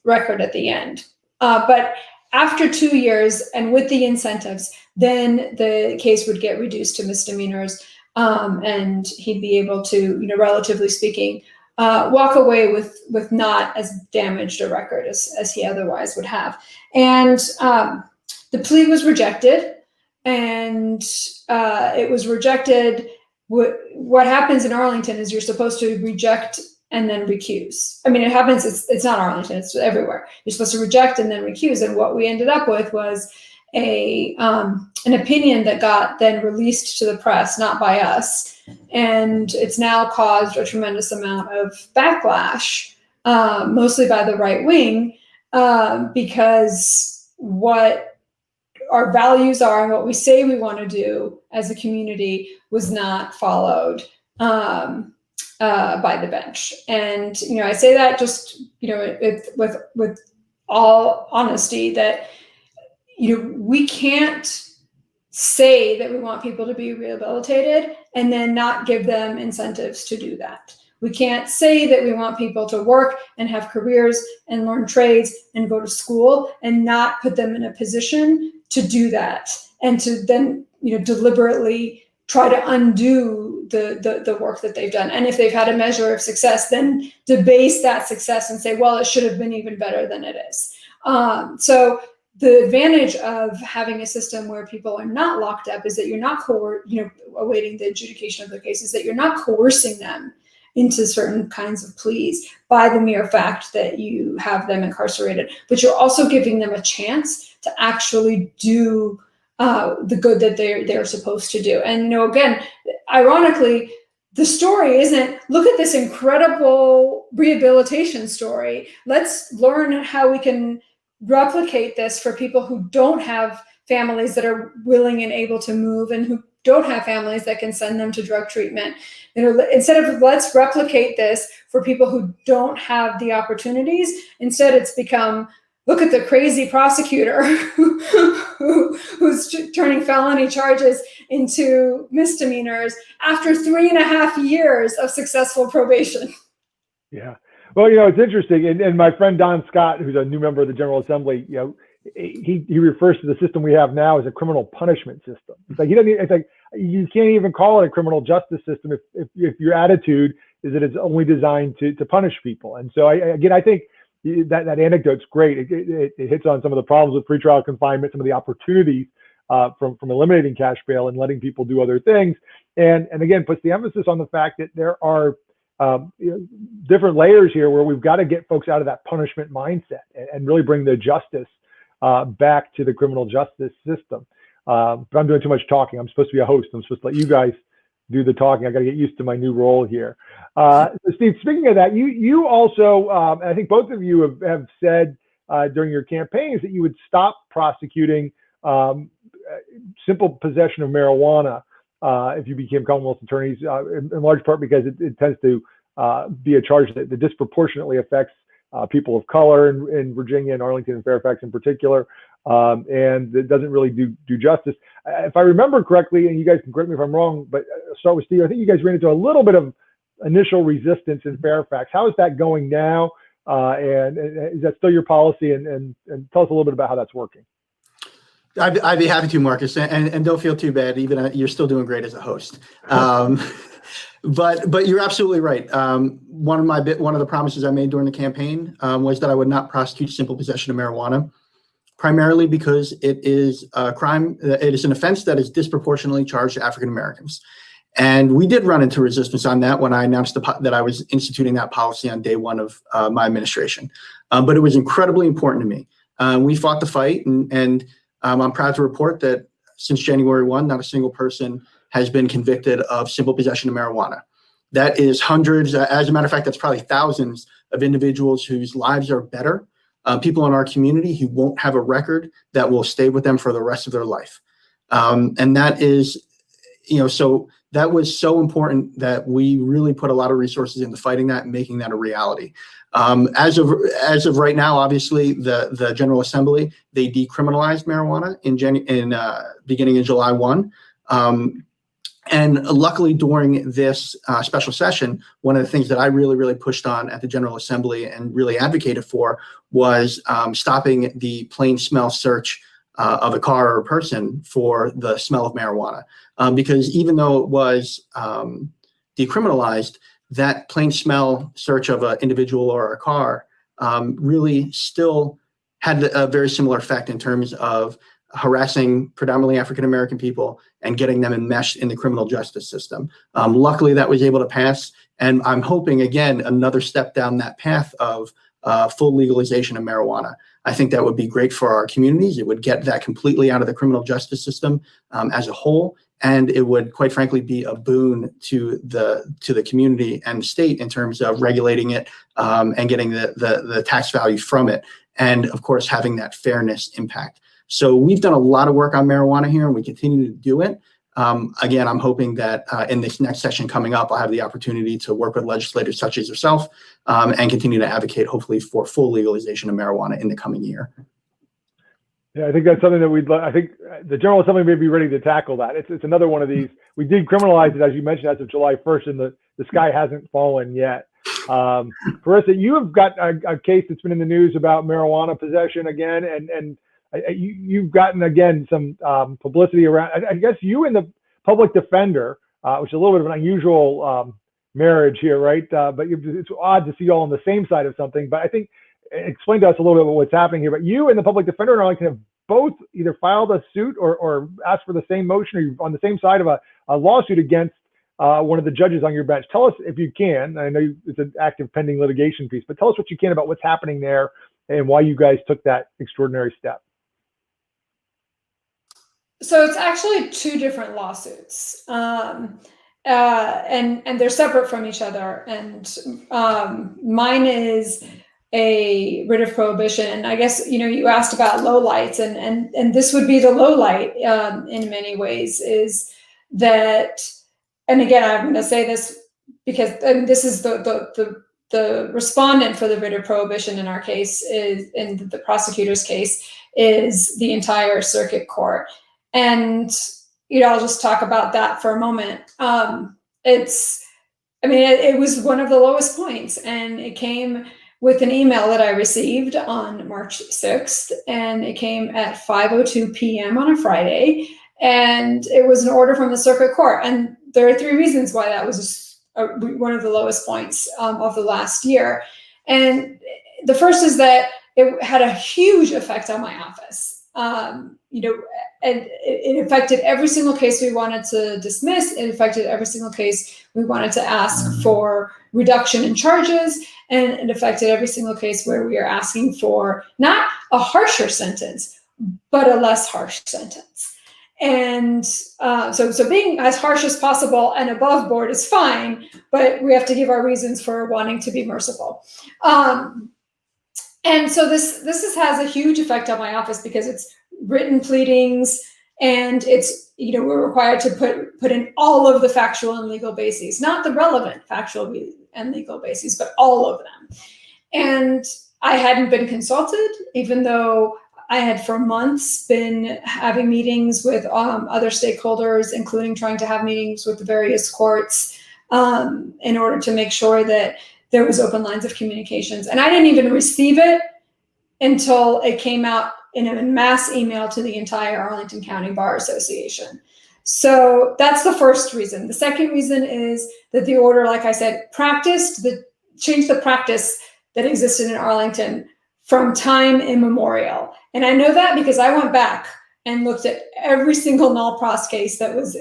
record at the end. But after 2 years, and with the incentives, then the case would get reduced to misdemeanors, and he'd be able to, relatively speaking, walk away with not as damaged a record as he otherwise would have. And the plea was rejected. And it was rejected. What happens in Arlington is you're supposed to reject and then recuse. I mean, it happens, it's not Arlington, it's everywhere. You're supposed to reject and then recuse. And what we ended up with was an opinion that got then released to the press, not by us. And it's now caused a tremendous amount of backlash, mostly by the right wing, because what our values are and what we say we want to do as a community was not followed by the bench. And I say that just with all honesty, that we can't say that we want people to be rehabilitated and then not give them incentives to do that. We can't say that we want people to work and have careers and learn trades and go to school and not put them in a position to do that, and to then, deliberately try to undo the work that they've done. And if they've had a measure of success, then debase that success and say, well, it should have been even better than it is. So the advantage of having a system where people are not locked up is that you're not awaiting the adjudication of their cases, that you're not coercing them into certain kinds of pleas by the mere fact that you have them incarcerated, but you're also giving them a chance to actually do the good that they're supposed to do. And again, ironically, the story isn't, look at this incredible rehabilitation story. Let's learn how we can replicate this for people who don't have families that are willing and able to move, and who don't have families that can send them to drug treatment. Instead of let's replicate this for people who don't have the opportunities, instead it's become, look at the crazy prosecutor who's turning felony charges into misdemeanors after 3.5 years of successful probation. Yeah. Well, it's interesting. And my friend Don Scott, who's a new member of the General Assembly, he refers to the system we have now as a criminal punishment system. It's like you can't even call it a criminal justice system if your attitude is that it's only designed to punish people. And so I think that anecdote's great. It hits on some of the problems with pretrial confinement, some of the opportunities from eliminating cash bail and letting people do other things, and again puts the emphasis on the fact that there are different layers here where we've got to get folks out of that punishment mindset and really bring the justice back to the criminal justice system. But I'm doing too much talking. I'm supposed to be a host. I'm supposed to let you guys do the talking. I got to get used to my new role here. So Steve, speaking of that, you also, and I think both of you have said during your campaigns that you would stop prosecuting simple possession of marijuana if you became Commonwealth attorneys, in large part because it tends to be a charge that disproportionately affects people of color in Virginia and Arlington and Fairfax in particular, and it doesn't really do justice. If I remember correctly, and you guys can correct me if I'm wrong, but I'll start with Steve. I think you guys ran into a little bit of initial resistance in Fairfax. How is that going now? And is that still your policy? And tell us a little bit about how that's working. I'd be happy to, Marcus, and don't feel too bad. Even you're still doing great as a host. But you're absolutely right. One of the promises I made during the campaign was that I would not prosecute simple possession of marijuana, primarily because it is a crime. It is an offense that is disproportionately charged to African Americans. And we did run into resistance on that when I announced that I was instituting that policy on day one of my administration. But it was incredibly important to me. We fought the fight, and I'm proud to report that since January 1, not a single person has been convicted of simple possession of marijuana. That is hundreds, as a matter of fact, that's probably thousands of individuals whose lives are better, people in our community who won't have a record that will stay with them for the rest of their life. And that is, so that was so important that we really put a lot of resources into fighting that and making that a reality. As of right now, obviously, the General Assembly, they decriminalized marijuana beginning in July 1. And luckily, during this special session, one of the things that I really pushed on at the General Assembly and really advocated for was stopping the plain smell search of a car or a person for the smell of marijuana. Because even though it was decriminalized, that plain smell search of an individual or a car really still had a very similar effect in terms of harassing predominantly African-American people and getting them enmeshed in the criminal justice system. Luckily, that was able to pass. And I'm hoping, again, another step down that path of full legalization of marijuana. I think that would be great for our communities. It would get that completely out of the criminal justice system as a whole. And it would, quite frankly, be a boon to the community and the state in terms of regulating it and getting the tax value from it. And, of course, having that fairness impact. So we've done a lot of work on marijuana here, and we continue to do it. Again, I'm hoping that in this next session coming up, I'll have the opportunity to work with legislators such as yourself and continue to advocate, hopefully, for full legalization of marijuana in the coming year. Yeah, I think that's something that I think the General Assembly may be ready to tackle that. It's another one of these. We decriminalized it, as you mentioned, as of July 1st, and the sky hasn't fallen yet. Parisa, you have got a case that's been in the news about marijuana possession again, and you've gotten, again, some publicity around, I guess you and the public defender, which is a little bit of an unusual marriage here, right? But it's odd to see you all on the same side of something. But I think, explain to us a little bit about what's happening here. But you and the public defender in Arlington have both either filed a suit or asked for the same motion, or you're on the same side of a lawsuit against one of the judges on your bench. Tell us, if you can, I know it's an active pending litigation piece, but tell us what you can about what's happening there and why you guys took that extraordinary step. So it's actually two different lawsuits, and they're separate from each other. And mine is a writ of prohibition. And I guess, you asked about lowlights, and this would be the lowlight in many ways, is that, and again, I'm going to say this because this is the respondent for the writ of prohibition in our case, is in the prosecutor's case, is the entire circuit court. And, I'll just talk about that for a moment. It was one of the lowest points, and it came with an email that I received on March 6th, and it came at 5:02 p.m. on a Friday, and it was an order from the circuit court. And there are three reasons why that was one of the lowest points of the last year. And the first is that it had a huge effect on my office. And it affected every single case we wanted to dismiss. It affected every single case we wanted to ask for reduction in charges. And it affected every single case where we are asking for not a harsher sentence, but a less harsh sentence. And so being as harsh as possible and above board is fine, but we have to give our reasons for wanting to be merciful. And so this has a huge effect on my office because it's written pleadings, and it's, we're required to put in all of the factual and legal bases, not the relevant factual and legal bases, but all of them. And I hadn't been consulted, even though I had for months been having meetings with other stakeholders, including trying to have meetings with the various courts in order to make sure that there was open lines of communications. And I didn't even receive it until it came out in a mass email to the entire Arlington County Bar Association. So that's the first reason. The second reason is that the order, like I said, changed the practice that existed in Arlington from time immemorial. And I know that because I went back and looked at every single null pros case that was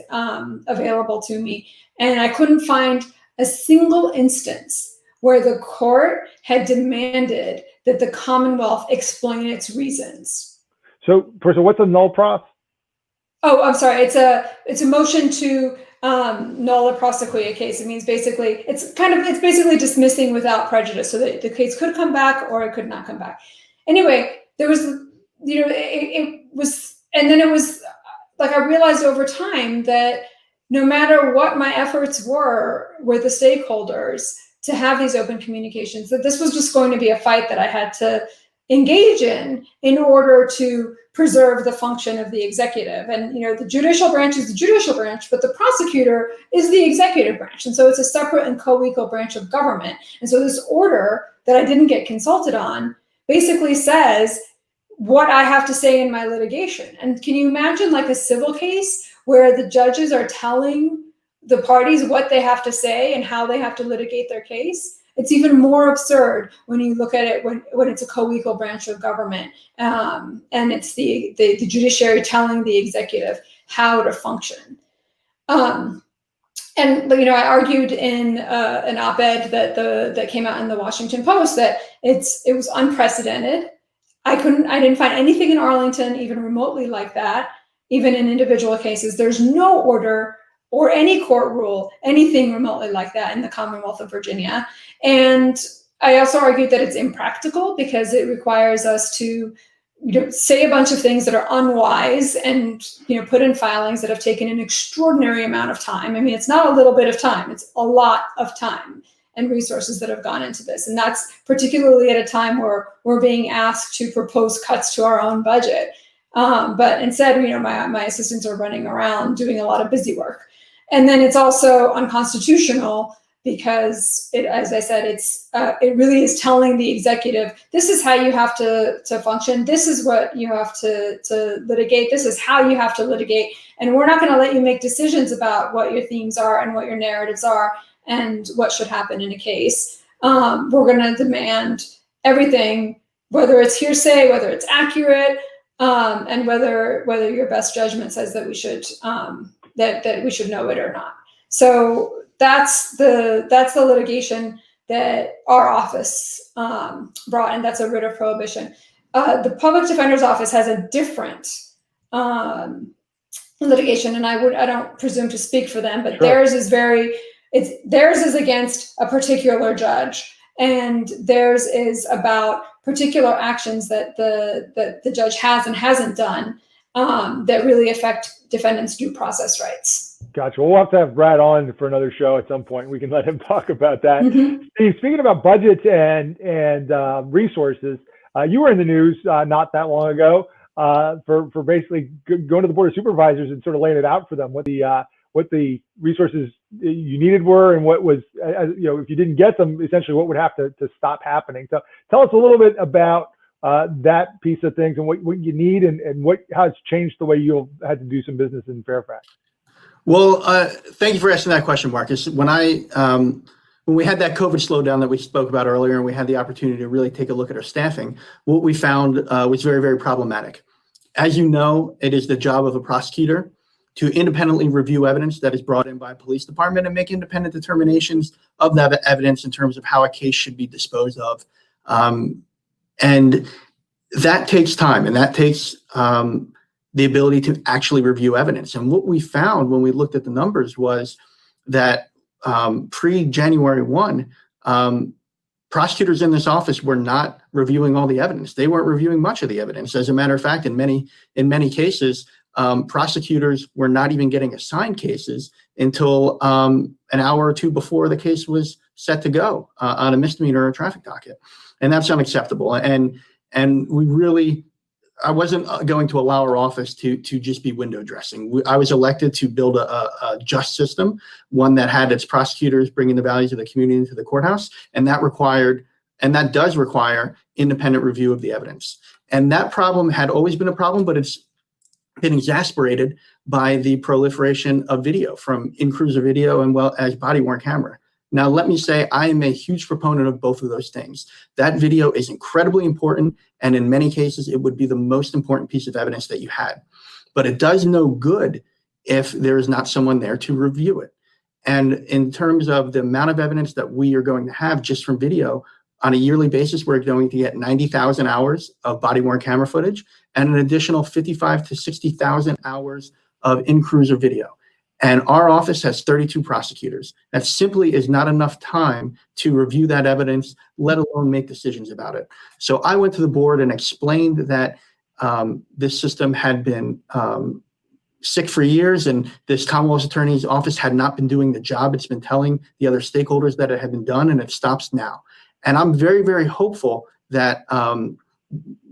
available to me, and I couldn't find a single instance where the court had demanded that the Commonwealth explain its reasons. So, Parisa, what's a null pros? Oh, I'm sorry. It's a motion to null a prosequia case. It means basically it's basically dismissing without prejudice, so that the case could come back or it could not come back. Anyway, there was, it was, and then it was like I realized over time that no matter what my efforts were with the stakeholders to have these open communications, that this was just going to be a fight that I had to engage in order to preserve the function of the executive. And, the judicial branch is the judicial branch, but the prosecutor is the executive branch. And so it's a separate and co-equal branch of government. And so this order that I didn't get consulted on basically says what I have to say in my litigation. And can you imagine like a civil case where the judges are telling the parties what they have to say and how they have to litigate their case? It's even more absurd when you look at it when it's a co-equal branch of government, and it's the judiciary telling the executive how to function. And I argued in an op-ed that came out in the Washington Post that it was unprecedented. I didn't find anything in Arlington even remotely like that. Even in individual cases, there's no order or any court rule, anything remotely like that in the Commonwealth of Virginia. And I also argued that it's impractical because it requires us to say a bunch of things that are unwise and put in filings that have taken an extraordinary amount of time. I mean, it's not a little bit of time, it's a lot of time and resources that have gone into this. And that's particularly at a time where we're being asked to propose cuts to our own budget. But instead, my assistants are running around doing a lot of busy work. And then it's also unconstitutional because, as I said, it really is telling the executive, this is how you have to function. This is what you have to litigate. This is how you have to litigate. And we're not going to let you make decisions about what your themes are and what your narratives are and what should happen in a case. We're going to demand everything, whether it's hearsay, whether it's accurate, and whether your best judgment says that we should that we should know it or not. So that's the litigation that our office brought, and that's a writ of prohibition. The public defender's office has a different litigation, and I don't presume to speak for them, but Sure. theirs is against a particular judge, and theirs is about particular actions that the judge has and hasn't done that really affect defendants' due process rights. Gotcha. We'll have to have Brad on for another show at some point. We can let him talk about that. Mm-hmm. Steve, speaking about budgets and resources, you were in the news not that long ago for basically going to the Board of Supervisors and sort of laying it out for them what the resources you needed were, and what was, if you didn't get them, essentially what would have to stop happening. So tell us a little bit about that piece of things and what you need and how it's changed the way you've had to do some business in Fairfax. Well, thank you for asking that question, Marcus. When we had that COVID slowdown that we spoke about earlier, and we had the opportunity to really take a look at our staffing, what we found was very, very problematic. As you know, it is the job of a prosecutor to independently review evidence that is brought in by a police department and make independent determinations of that evidence in terms of how a case should be disposed of. And that takes time, and that takes the ability to actually review evidence. And what we found when we looked at the numbers was that pre-January 1, prosecutors in this office were not reviewing all the evidence. They weren't reviewing much of the evidence. As a matter of fact, in many cases, prosecutors were not even getting assigned cases until an hour or two before the case was set to go on a misdemeanor or a traffic docket. And that's unacceptable. And we really, I wasn't going to allow our office to just be window dressing. I was elected to build a just system, one that had its prosecutors bringing the values of the community into the courthouse, and that does require independent review of the evidence. And that problem had always been a problem, but it's been exasperated by the proliferation of video, from in-cruiser video and well as body-worn camera. Now, let me say, I am a huge proponent of both of those things. That video is incredibly important, and in many cases, it would be the most important piece of evidence that you had. But it does no good if there is not someone there to review it. And in terms of the amount of evidence that we are going to have just from video, on a yearly basis, we're going to get 90,000 hours of body-worn camera footage and an additional 55 to 60,000 hours of in-cruiser video. And our office has 32 prosecutors. That simply is not enough time to review that evidence, let alone make decisions about it. So I went to the board and explained that this system had been sick for years, and this Commonwealth Attorney's office had not been doing the job it's been telling the other stakeholders that it had been done, and it stops now. And I'm very, very hopeful that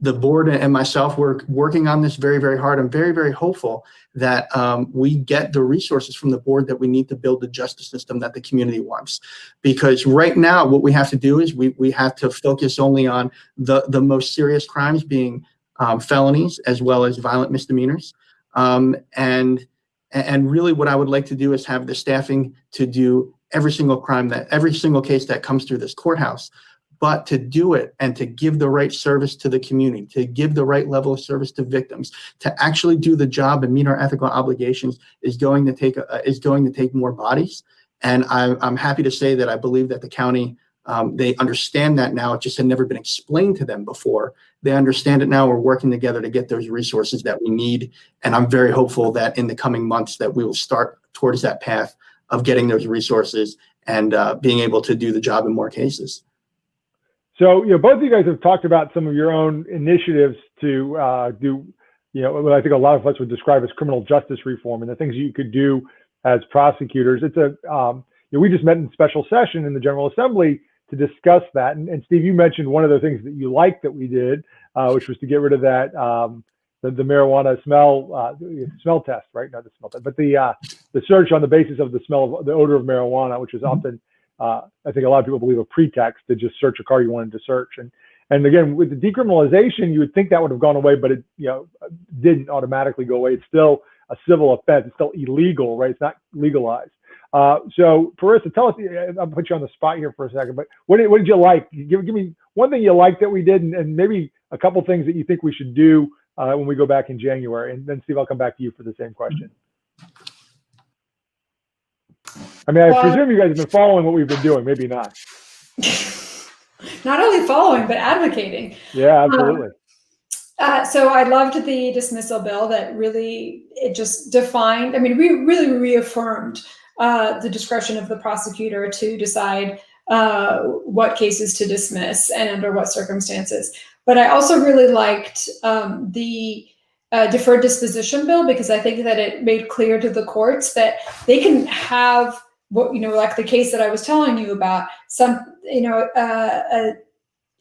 the board and myself were working on this very, very hard. I'm very, very hopeful that we get the resources from the board that we need to build the justice system that the community wants. Because right now, what we have to do is we have to focus only on the most serious crimes, being felonies as well as violent misdemeanors. And really what I would like to do is have the staffing to do every single case that comes through this courthouse. But to do it and to give the right service to the community, to give the right level of service to victims, to actually do the job and meet our ethical obligations is going to take more bodies. And I'm happy to say that I believe that the county, they understand that now. It just had never been explained to them before. They understand it now. We're working together to get those resources that we need. And I'm very hopeful that in the coming months that we will start towards that path of getting those resources and being able to do the job in more cases. So, both of you guys have talked about some of your own initiatives to do, what I think a lot of us would describe as criminal justice reform and the things you could do as prosecutors. We just met in special session in the General Assembly to discuss that. And Steve, you mentioned one of the things that you liked that we did, which was to get rid of that marijuana smell test, right? Not the smell test, but the search on the basis of the smell of the odor of marijuana, which is often, I think a lot of people believe, a pretext to just search a car you wanted to search. And again, with the decriminalization, you would think that would have gone away, but it didn't automatically go away. It's still a civil offense. It's still illegal, right? It's not legalized. So Parisa, tell us, I'll put you on the spot here for a second, but what did you like? Give me one thing you liked that we did, and maybe a couple things that you think we should do when we go back in January. And then Steve, I'll come back to you for the same question. I mean, I presume you guys have been following what we've been doing, maybe not. Not only following, but advocating. Yeah, absolutely. So I loved the dismissal bill that really, it just defined, I mean, we really reaffirmed the discretion of the prosecutor to decide what cases to dismiss and under what circumstances. But I also really liked the deferred disposition bill, because I think that it made clear to the courts that they can have what, like the case that I was telling you about,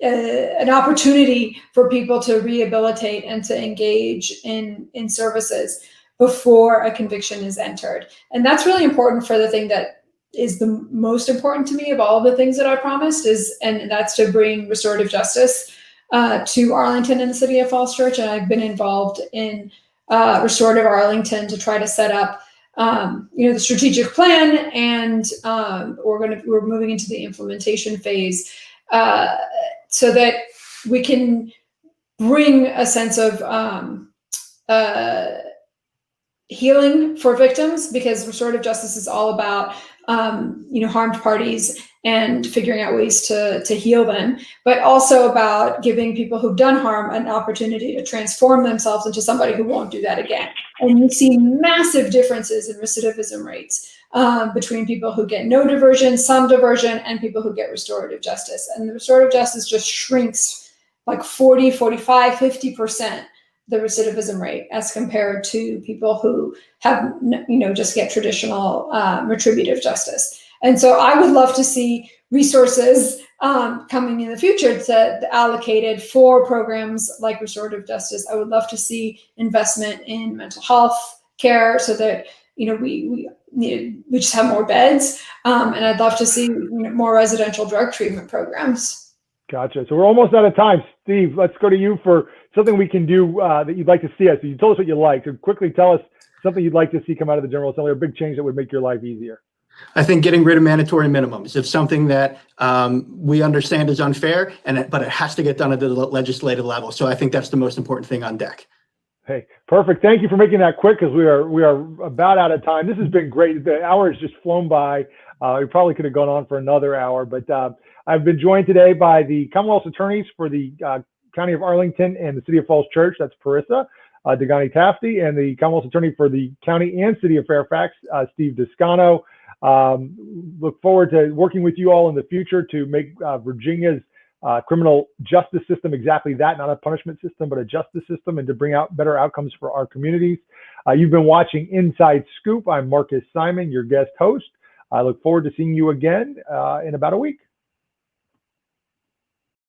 an opportunity for people to rehabilitate and to engage in services before a conviction is entered. And that's really important for the thing that is the most important to me of all the things that I promised and that's to bring restorative justice to Arlington and the City of Falls Church. And I've been involved in Restorative Arlington to try to set up the strategic plan, and we're moving into the implementation phase so that we can bring a sense of healing for victims, because restorative justice is all about harmed parties and figuring out ways to heal them, but also about giving people who've done harm an opportunity to transform themselves into somebody who won't do that again. And you see massive differences in recidivism rates between people who get no diversion, some diversion, and people who get restorative justice. And the restorative justice just shrinks like 40, 45, 50%. The recidivism rate as compared to people who have, just get traditional retributive justice. And so I would love to see resources coming in the future to allocated for programs like restorative justice. I would love to see investment in mental health care so that, we just have more beds. And I'd love to see more residential drug treatment programs. Gotcha. So we're almost out of time. Steve, let's go to you for something we can do that you'd like to see us. You told us what you like. So quickly tell us something you'd like to see come out of the General Assembly, or a big change that would make your life easier. I think getting rid of mandatory minimums. It's something that we understand is unfair, but it has to get done at the legislative level. So I think that's the most important thing on deck. Hey, perfect. Thank you for making that quick, because we are about out of time. This has been great. The hour has just flown by. We probably could have gone on for another hour, but I've been joined today by the Commonwealth's attorneys for the County of Arlington and the City of Falls Church. That's Parisa Dehghani-Tafti, and the Commonwealth's attorney for the County and City of Fairfax, Steve Descano. Look forward to working with you all in the future to make Virginia's criminal justice system exactly that, not a punishment system, but a justice system, and to bring out better outcomes for our communities. You've been watching Inside Scoop. I'm Marcus Simon, your guest host. I look forward to seeing you again in about a week.